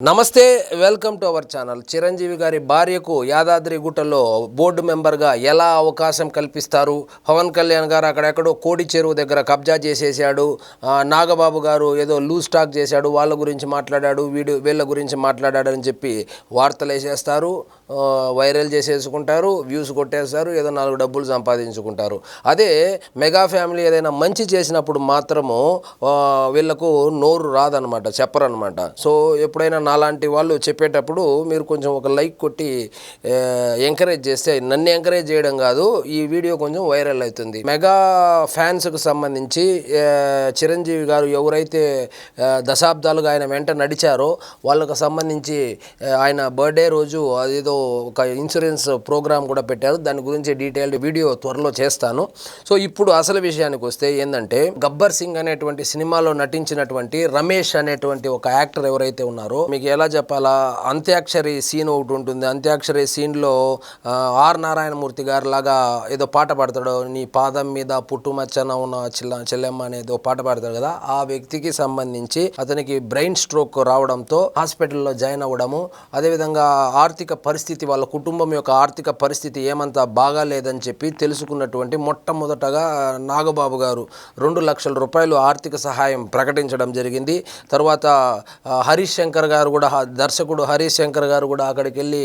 నమస్తే, welcome to our channel. Chiranjeevi గారి భార్యకు యాదాద్రి గుట్టలో బోర్డు మెంబర్గా ఎలా అవకాశం కల్పిస్తారు? పవన్ కళ్యాణ్ గారు అక్కడెక్కడో కోడి చెరువు దగ్గర కబ్జా చేసేసాడు, నాగబాబు గారు ఏదో లూజ్ టాక్ చేశాడు, వాళ్ళ గురించి మాట్లాడాడు, వీళ్ళ గురించి మాట్లాడాడు అని చెప్పి వార్తలు వేసేస్తారు, వైరల్ చేసేసుకుంటారు, వ్యూస్ కొట్టేస్తారు, ఏదో 4 డబ్బులు సంపాదించుకుంటారు. అదే మెగా ఫ్యామిలీ ఏదైనా మంచి చేసినప్పుడు మాత్రము వీళ్ళకు నోరు రాదనమాట, చెప్పరనమాట. సో ఎప్పుడైనా నాలాంటి వాళ్ళు చెప్పేటప్పుడు మీరు కొంచెం ఒక లైక్ కొట్టి ఎంకరేజ్ చేస్తే, నన్ను ఎంకరేజ్ చేయడం కాదు, ఈ వీడియో కొంచెం వైరల్ అవుతుంది. మెగా ఫ్యాన్స్కు సంబంధించి చిరంజీవి గారు ఎవరైతే దశాబ్దాలుగా ఆయన వెంట నడిచారో వాళ్ళకు సంబంధించి ఆయన బర్త్డే రోజు అదేదో ఒక ఇన్సూరెన్స్ ప్రోగ్రామ్ కూడా పెట్టారు. దాని గురించి డీటెయిల్డ్ వీడియో త్వరలో చేస్తాను. సో ఇప్పుడు అసలు విషయానికి వస్తే ఏంటంటే, గబ్బర్ సింగ్ అనేటువంటి సినిమాలో నటించినటువంటి రమేష్ అనేటువంటి ఒక యాక్టర్ ఎవరైతే ఉన్నారో, మీకు ఎలా చెప్పాలా, అంత్యాక్షరి సీన్ ఒకటి ఉంటుంది. అంత్యాక్షరి సీన్లో ఆర్ నారాయణమూర్తి గారు లాగా ఏదో పాట పాడతాడు, నీ పాదం మీద పుట్టుమచ్చన ఉన్న చెల్లెమ్మ అనేది పాట పాడతాడు కదా, ఆ వ్యక్తికి సంబంధించి అతనికి బ్రెయిన్ స్ట్రోక్ రావడంతో హాస్పిటల్లో జాయిన్ అవ్వడము, అదేవిధంగా ఆర్థిక పరిస్థితి, వాళ్ళ కుటుంబం యొక్క ఆర్థిక పరిస్థితి ఏమంతా బాగాలేదని చెప్పి తెలుసుకున్నటువంటి మొట్టమొదటగా నాగబాబు గారు 2 లక్షల రూపాయలు ఆర్థిక సహాయం ప్రకటించడం జరిగింది. తర్వాత హరీష్ శంకర్ గారు కూడా, దర్శకుడు హరీష్ శంకర్ గారు కూడా అక్కడికి వెళ్ళి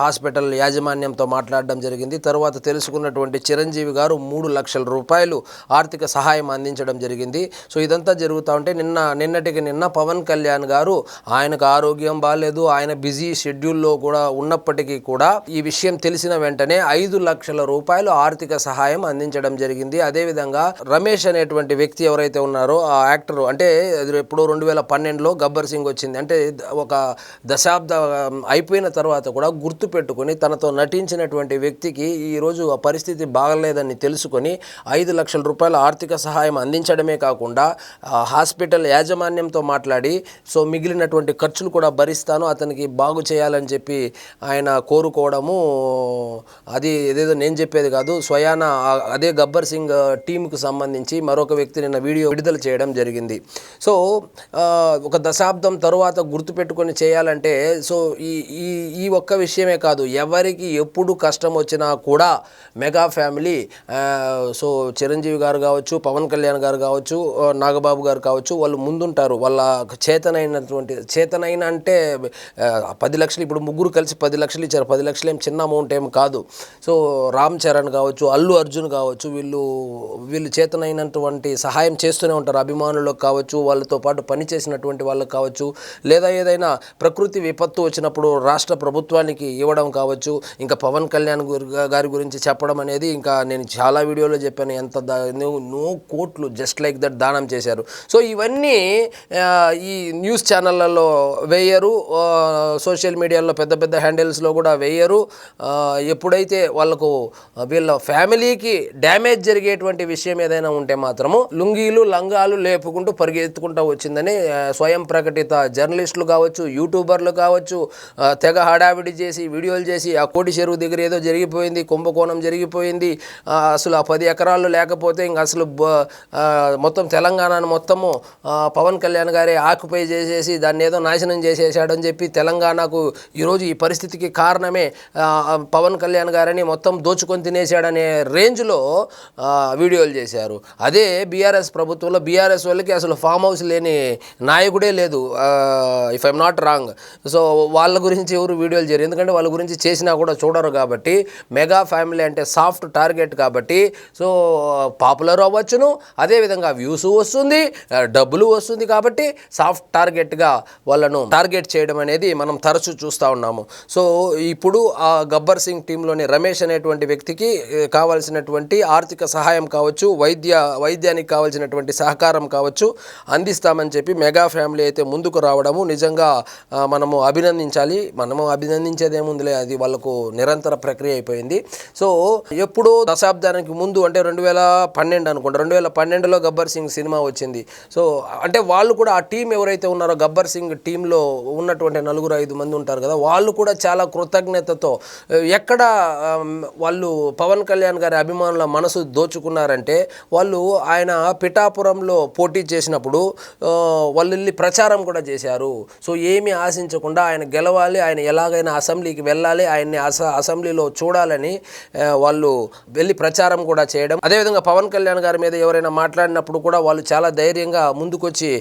హాస్పిటల్ యాజమాన్యంతో మాట్లాడడం జరిగింది. తర్వాత తెలుసుకున్నటువంటి చిరంజీవి గారు 3 లక్షల రూపాయలు ఆర్థిక సహాయం అందించడం జరిగింది. సో ఇదంతా జరుగుతూ ఉంటే నిన్నటికి నిన్న పవన్ కళ్యాణ్ గారు, ఆయనకు ఆరోగ్యం బాగాలేదు, ఆయన బిజీ షెడ్యూల్లో కూడా ఉన్నప్పటికీ కూడా ఈ విషయం తెలిసిన వెంటనే 5 లక్షల రూపాయలు ఆర్థిక సహాయం అందించడం జరిగింది. అదేవిధంగా రమేష్ అనేటువంటి వ్యక్తి ఎవరైతే ఉన్నారో ఆ యాక్టర్, అంటే ఎప్పుడో 2012లో గబ్బర్ సింగ్ వచ్చింది, అంటే ఒక దశాబ్ద అయిపోయిన తర్వాత కూడా గుర్తు పెట్టుకొని తనతో నటించినటువంటి వ్యక్తికి ఈరోజు ఆ పరిస్థితి బాగలేదని తెలుసుకొని 5 లక్షల రూపాయల ఆర్థిక సహాయం అందించడమే కాకుండా హాస్పిటల్ యాజమాన్యంతో మాట్లాడి, సో మిగిలినటువంటి ఖర్చులు కూడా భరిస్తాను, అతనికి బాగు చేయాలని చెప్పి ఆయన కోరుకోవడము, అది ఏదేదో నేను చెప్పేది కాదు, స్వయాన అదే గబ్బర్ సింగ్ టీంకు సంబంధించి మరొక వ్యక్తి నిన్న వీడియో విడుదల చేయడం జరిగింది. సో ఒక దశాబ్దం తరువాత గుర్తుపెట్టుకొని చేయాలంటే, సో ఈ ఒక్క విషయమే కాదు, ఎవరికి ఎప్పుడు కష్టం వచ్చినా కూడా మెగా ఫ్యామిలీ, సో చిరంజీవి గారు కావచ్చు, పవన్ కళ్యాణ్ గారు కావచ్చు, నాగబాబు గారు కావచ్చు, వాళ్ళు ముందుంటారు. వాళ్ళ చేతనైన అంటే 10 లక్షలు, ఇప్పుడు ముగ్గురు కలిసి 10 లక్షలు ఇచ్చారు. 10 లక్షలు ఏం చిన్న అమౌంట్ ఏం కాదు. సో రామ్ చరణ్ కావచ్చు, అల్లు అర్జున్ కావచ్చు, వీళ్ళు చేతనైనటువంటి సహాయం చేస్తూనే ఉంటారు. అభిమానులకు కావచ్చు, వాళ్ళతో పాటు పనిచేసినటువంటి వాళ్ళకు కావచ్చు, లేదా ఏదైనా ప్రకృతి విపత్తు వచ్చినప్పుడు రాష్ట్ర ప్రభుత్వానికి ఇవ్వడం కావచ్చు, ఇంకా పవన్ కళ్యాణ్ గారి గురించి చెప్పడం అనేది, ఇంకా నేను చాలా వీడియోలో చెప్పాను, ఎంత కోట్లు జస్ట్ లైక్ దట్ దానం చేశారు. సో ఇవన్నీ ఈ న్యూస్ ఛానళ్ళలో వేయరు, సోషల్ మీడియాలో పెద్ద పెద్ద హ్యాండిల్స్లో కూడా వేయరు. ఎప్పుడైతే వాళ్ళకు వీళ్ళ ఫ్యామిలీకి డ్యామేజ్ జరిగేటువంటి విషయం ఏదైనా ఉంటే మాత్రము లుంగీలు లంగాలు లేపుకుంటూ పరిగెత్తుకుంటూ వచ్చిందని స్వయం ప్రకటిత జర్నలిస్టులు కావచ్చు, యూట్యూబర్లు కావచ్చు, తెగ హడావిడి చేసి వీడియోలు చేసి, ఆ కోడి చెరువు దగ్గర ఏదో జరిగిపోయింది, కుంభకోణం జరిగిపోయింది, అసలు ఆ 10 ఎకరాలు లేకపోతే ఇంక అసలు మొత్తం తెలంగాణను మొత్తము పవన్ కళ్యాణ్ గారే ఆక్యుపై చేసేసి దాన్ని ఏదో నాశనం చేసేసాడని చెప్పి, తెలంగాణకు ఈరోజు ఈ పరిస్థితికి కారణమే పవన్ కళ్యాణ్ గారని మొత్తం దోచుకొని తినేశాడనే రేంజ్లో వీడియోలు చేశారు. అదే బీఆర్ఎస్ ప్రభుత్వంలో బీఆర్ఎస్ వాళ్ళకి అసలు ఫామ్ హౌస్ లేని నాయకుడే లేదు, if I'm not wrong. So వాళ్ళ గురించి ఎవరు వీడియోలు చేయరు, ఎందుకంటే వాళ్ళ గురించి చేసినా కూడా చూడరు. కాబట్టి మెగా ఫ్యామిలీ అంటే సాఫ్ట్ టార్గెట్ కాబట్టి, సో పాపులర్ అవ్వచ్చును, అదేవిధంగా వ్యూస్ వస్తుంది, డబ్బులు వస్తుంది, కాబట్టి సాఫ్ట్ టార్గెట్గా వాళ్ళను టార్గెట్ చేయడం అనేది మనం తరచూ చూస్తూ ఉన్నాము. సో ఇప్పుడు ఆ గబ్బర్ సింగ్ టీంలోని రమేష్ అనేటువంటి వ్యక్తికి కావాల్సినటువంటి ఆర్థిక సహాయం కావచ్చు, వైద్యానికి కావాల్సినటువంటి సహకారం కావచ్చు అందిస్తామని చెప్పి మెగా ఫ్యామిలీ అయితే ముందుకు రావడము నిజంగా మనము అభినందించాలి. మనము అభినందించేదేముందిలే, అది వాళ్ళకు నిరంతర ప్రక్రియ అయిపోయింది. సో ఎప్పుడో దశాబ్దానికి ముందు, అంటే 2012 అనుకుంటా, 2012లో గబ్బర్ సింగ్ సినిమా వచ్చింది. సో అంటే వాళ్ళు కూడా, ఆ టీం ఎవరైతే ఉన్నారో గబ్బర్ సింగ్ టీంలో ఉన్నటువంటి 4-5 మంది ఉంటారు కదా, వాళ్ళు కూడా చాలా కృతజ్ఞతతో, ఎక్కడ వాళ్ళు పవన్ కళ్యాణ్ గారి అభిమానుల మనసు దోచుకున్నారంటే, వాళ్ళు ఆయన పిఠాపురంలో పోటీ చేసినప్పుడు వాళ్ళు వెళ్ళి ప్రచారం కూడా చేశారు. సో ఏమీ ఆశించకుండా ఆయన గెలవాలి, ఆయన ఎలాగైనా అసెంబ్లీకి వెళ్ళాలి, ఆయన్ని అసెంబ్లీలో చూడాలని వాళ్ళు వెళ్ళి ప్రచారం కూడా చేయడం. అదేవిధంగా పవన్ కళ్యాణ్ గారి మీద ఎవరైనా మాట్లాడినప్పుడు కూడా వాళ్ళు చాలా ధైర్యంగా ముందుకొచ్చి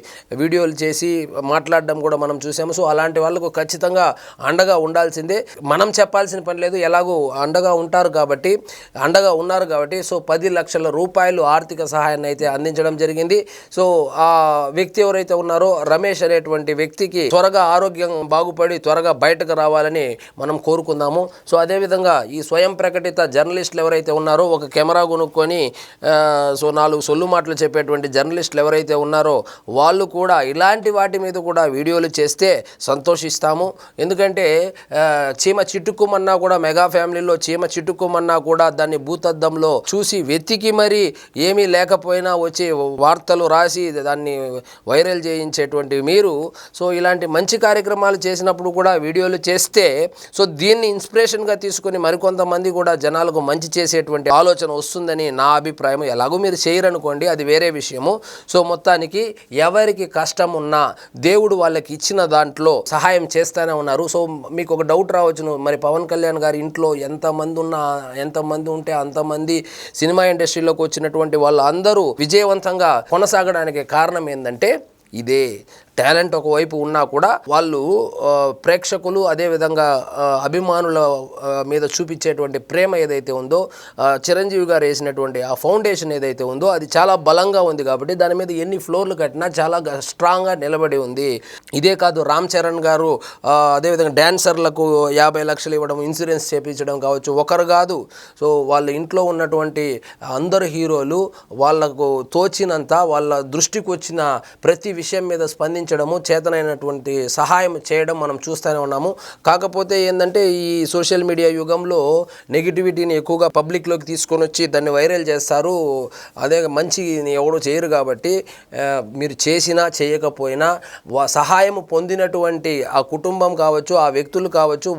వీడియోలు చేసి మాట్లాడడం కూడా మనం చూసాము. సో అలాంటి వాళ్ళకు ఖచ్చితంగా అండగా ఉండాల్సిందే. మనం చెప్పాల్సిన పని లేదు, ఎలాగో అండగా ఉన్నారు కాబట్టి సో 10 లక్షల రూపాయలు ఆర్థిక సహాయాన్ని అయితే అందించడం జరిగింది. సో ఆ వ్యక్తి ఎవరైతే ఉన్నారో రమేష్ అనేటువంటి వ్యక్తికి త్వరగా ఆరోగ్యం బాగుపడి త్వరగా బయటకు రావాలని మనం కోరుకుందాము. సో అదేవిధంగా ఈ స్వయం ప్రకటిత జర్నలిస్టులు ఎవరైతే ఉన్నారో, ఒక కెమెరా కొనుక్కొని సో 4 సొల్లు మాటలు చెప్పేటువంటి జర్నలిస్టులు ఎవరైతే ఉన్నారో వాళ్ళు కూడా ఇలాంటి వాటి మీద కూడా వీడియోలు చేస్తే సంతోషిస్తాము. ఎందుకంటే చీమ చిట్టుకుమన్నా కూడా, మెగా ఫ్యామిలీలో చీమ చిట్టుకుమన్నా కూడా దాన్ని భూతద్దంలో చూసి వెతికి మరి ఏమీ లేకపోయినా వచ్చి వార్తలు రాసి దాన్ని వైరల్ చేయించేటువంటి మీరు సో ఇలాంటి మంచి కార్యక్రమాలు చేసినప్పుడు కూడా వీడియోలు చేస్తే సో దీన్ని ఇన్స్పిరేషన్గా తీసుకొని మరికొంతమంది కూడా జనాలకు మంచి చేసేటువంటి ఆలోచన వస్తుందని నా అభిప్రాయం. ఎలాగో మీరు చేయరనుకోండి, అది వేరే విషయము. సో మొత్తానికి ఎవరికి కష్టం ఉన్నా దేవుడు వాళ్ళకి ఇచ్చిన దాంట్లో సహాయం చేస్తూనే ఉన్నారు. సో మీకు ఒక డౌట్ రావచ్చును, మరి పవన్ కళ్యాణ్ గారి ఇంట్లో ఎంతమంది ఉంటే అంతమంది సినిమా ఇండస్ట్రీలోకి వచ్చినటువంటి వాళ్ళు అందరూ విజయవంతంగా కొనసాగడానికి కారణం ఏంటంటే ఇదే. టాలెంట్ ఒకవైపు ఉన్నా కూడా వాళ్ళు ప్రేక్షకులు అదేవిధంగా అభిమానుల మీద చూపించేటువంటి ప్రేమ ఏదైతే ఉందో, చిరంజీవి గారు వేసినటువంటి ఆ ఫౌండేషన్ ఏదైతే ఉందో అది చాలా బలంగా ఉంది. కాబట్టి దాని మీద ఎన్ని ఫ్లోర్లు కట్టినా చాలా స్ట్రాంగ్గా నిలబడి ఉంది. ఇదే కాదు, రామ్ చరణ్ గారు అదేవిధంగా డాన్సర్లకు 50 లక్షలు ఇవ్వడం, ఇన్సూరెన్స్ చేయించడం కావచ్చు, ఒకరు కాదు. సో వాళ్ళ ఇంట్లో ఉన్నటువంటి అందరు హీరోలు వాళ్ళకు తోచినంత వాళ్ళ దృష్టికి వచ్చిన ప్రతి విషయం మీద స్పందించడము, చేతనైనటువంటి సహాయం చేయడం మనం చూస్తూనే ఉన్నాము. కాకపోతే ఏంటంటే ఈ సోషల్ మీడియా యుగంలో నెగిటివిటీని ఎక్కువగా పబ్లిక్లోకి తీసుకొని వచ్చి దాన్ని వైరల్ చేస్తారు. అదే మంచిని ఎవడో చేయరు. కాబట్టి మీరు చేసినా చేయకపోయినా సహాయం పొందినటువంటి ఆ కుటుంబం కావచ్చు, ఆ వ్యక్తులు కావచ్చు,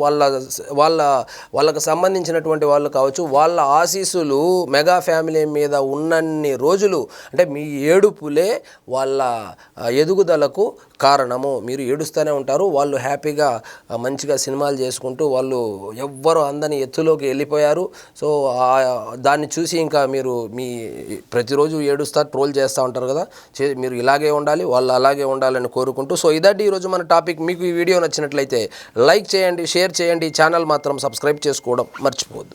వాళ్ళకు సంబంధించినటువంటి వాళ్ళు కావచ్చు, వాళ్ళ ఆశీస్సులు మెగా ఫ్యామిలీ మీద ఉన్నన్ని రోజులు అంటే మీ ఏడుపులే వాళ్ళ ఎదుగుదలకు కారణము. మీరు ఏడుస్తూనే ఉంటారు, వాళ్ళు హ్యాపీగా మంచిగా సినిమాలు చేసుకుంటూ వాళ్ళు ఎవ్వరు అందని ఎత్తులోకి వెళ్ళిపోయారు. సో దాన్ని చూసి ఇంకా మీరు మీ ప్రతిరోజు ఏడుస్తా ట్రోల్ చేస్తూ ఉంటారు కదా, మీరు ఇలాగే ఉండాలి, వాళ్ళు అలాగే ఉండాలని కోరుకుంటూ సో ఇదండి ఈరోజు మన టాపిక్. మీకు ఈ వీడియో నచ్చినట్లయితే లైక్ చేయండి, షేర్ చేయండి, ఛానల్ మాత్రం సబ్స్క్రైబ్ చేసుకోవడం మర్చిపోవద్దు.